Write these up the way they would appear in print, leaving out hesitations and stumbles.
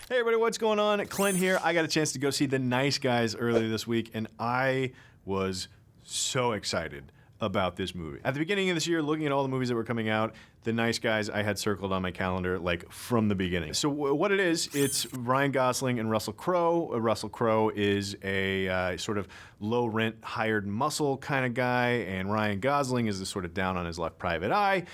Hey everybody, what's going on? Clint here. I got a chance to go see The Nice Guys earlier this week, and I was so excited about this movie. At the beginning of this year, looking at all the movies that were coming out, The Nice Guys I had circled on my calendar like from the beginning. So what it is, it's Ryan Gosling and Russell Crowe. Russell Crowe is a sort of low-rent, hired muscle kind of guy, and Ryan Gosling is the sort of down on his luck private eye.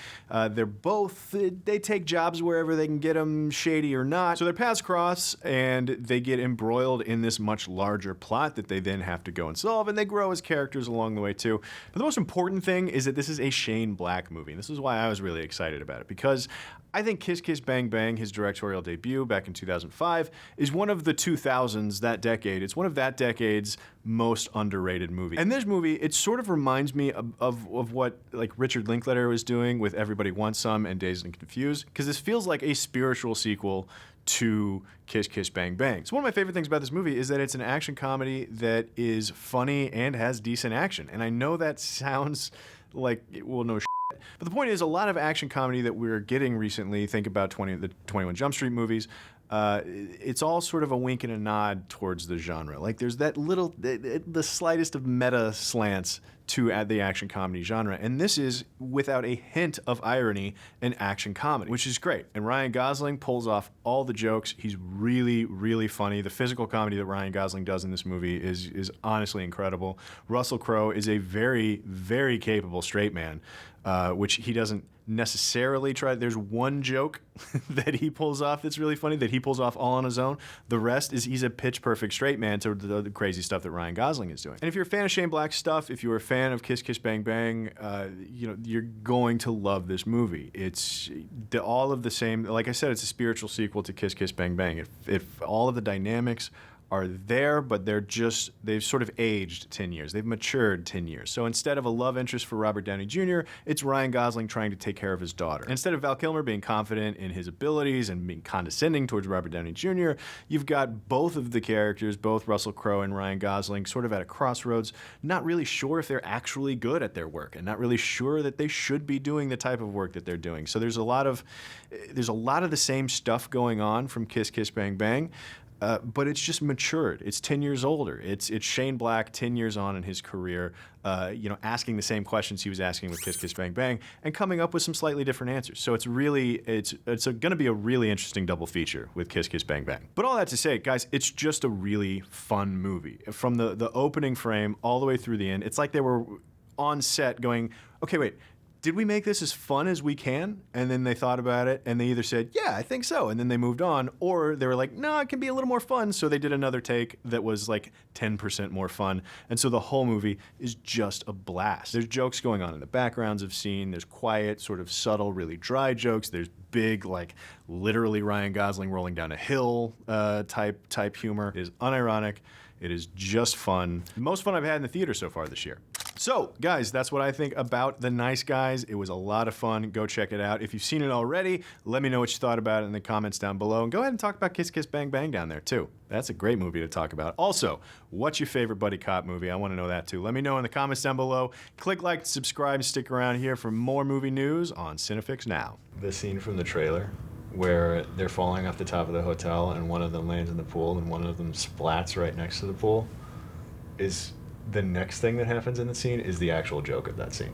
They're both, they take jobs wherever they can get them, shady or not. So their paths cross, and they get embroiled in this much larger plot that they then have to go and solve, and they grow as characters along the way too. But the most important thing is that this is a Shane Black movie, and this is why I was really excited about it, because I think Kiss Kiss Bang Bang, his directorial debut back in 2005, is one of the 2000s, that decade. It's one of that decade's most underrated movies. And this movie, it sort of reminds me of what like Richard Linklater was doing with Everybody Wants Some and Dazed and Confused, because this feels like a spiritual sequel to Kiss Kiss Bang Bang. So one of my favorite things about this movie is that it's an action comedy that is funny and has decent action. And I know that sounds like, well, no shit. But the point is, a lot of action comedy that we're getting recently, think about the 21 Jump Street movies, it's all sort of a wink and a nod towards the genre. Like there's that little, the slightest of meta slants to add the action comedy genre. And this is, without a hint of irony, an action comedy, which is great. And Ryan Gosling pulls off all the jokes. He's really, really funny. The physical comedy that Ryan Gosling does in this movie is honestly incredible. Russell Crowe is a very, very capable straight man, which he doesn't necessarily try. There's one joke that he pulls off that's really funny, that he pulls off all on his own. The rest is he's a pitch perfect straight man to the crazy stuff that Ryan Gosling is doing. And if you're a fan of Shane Black's stuff, if you're a fan of Kiss Kiss Bang Bang, you're going to love this movie. It's all of the same. Like I said, it's a spiritual sequel to Kiss Kiss Bang Bang. If all of the dynamics are there, but they've sort of aged 10 years. They've matured 10 years. So instead of a love interest for Robert Downey Jr., it's Ryan Gosling trying to take care of his daughter. Instead of Val Kilmer being confident in his abilities and being condescending towards Robert Downey Jr., you've got both of the characters, both Russell Crowe and Ryan Gosling, sort of at a crossroads, not really sure if they're actually good at their work and not really sure that they should be doing the type of work that they're doing. So there's a lot of the same stuff going on from Kiss Kiss Bang Bang, but it's just matured. It's 10 years older. It's Shane Black 10 years on in his career, asking the same questions he was asking with Kiss Kiss Bang Bang and coming up with some slightly different answers. So it's going to be a really interesting double feature with Kiss Kiss Bang Bang. But all that to say, guys, it's just a really fun movie. From the opening frame all the way through the end, it's like they were on set going, okay, wait, did we make this as fun as we can? And then they thought about it and they either said, yeah, I think so. And then they moved on, or they were like, no, it can be a little more fun. So they did another take that was like 10% more fun. And so the whole movie is just a blast. There's jokes going on in the backgrounds of scene. There's quiet, sort of subtle, really dry jokes. There's big, like literally Ryan Gosling rolling down a hill type humor. It is unironic. It is just fun. The most fun I've had in the theater so far this year. So, guys, that's what I think about The Nice Guys. It was a lot of fun. Go check it out. If you've seen it already, let me know what you thought about it in the comments down below. And go ahead and talk about Kiss Kiss Bang Bang down there, too. That's a great movie to talk about. Also, what's your favorite buddy cop movie? I want to know that, too. Let me know in the comments down below. Click like, subscribe, and stick around here for more movie news on Cinefix Now. The scene from the trailer where they're falling off the top of the hotel and one of them lands in the pool and one of them splats right next to the pool is... The next thing that happens in the scene is the actual joke of that scene.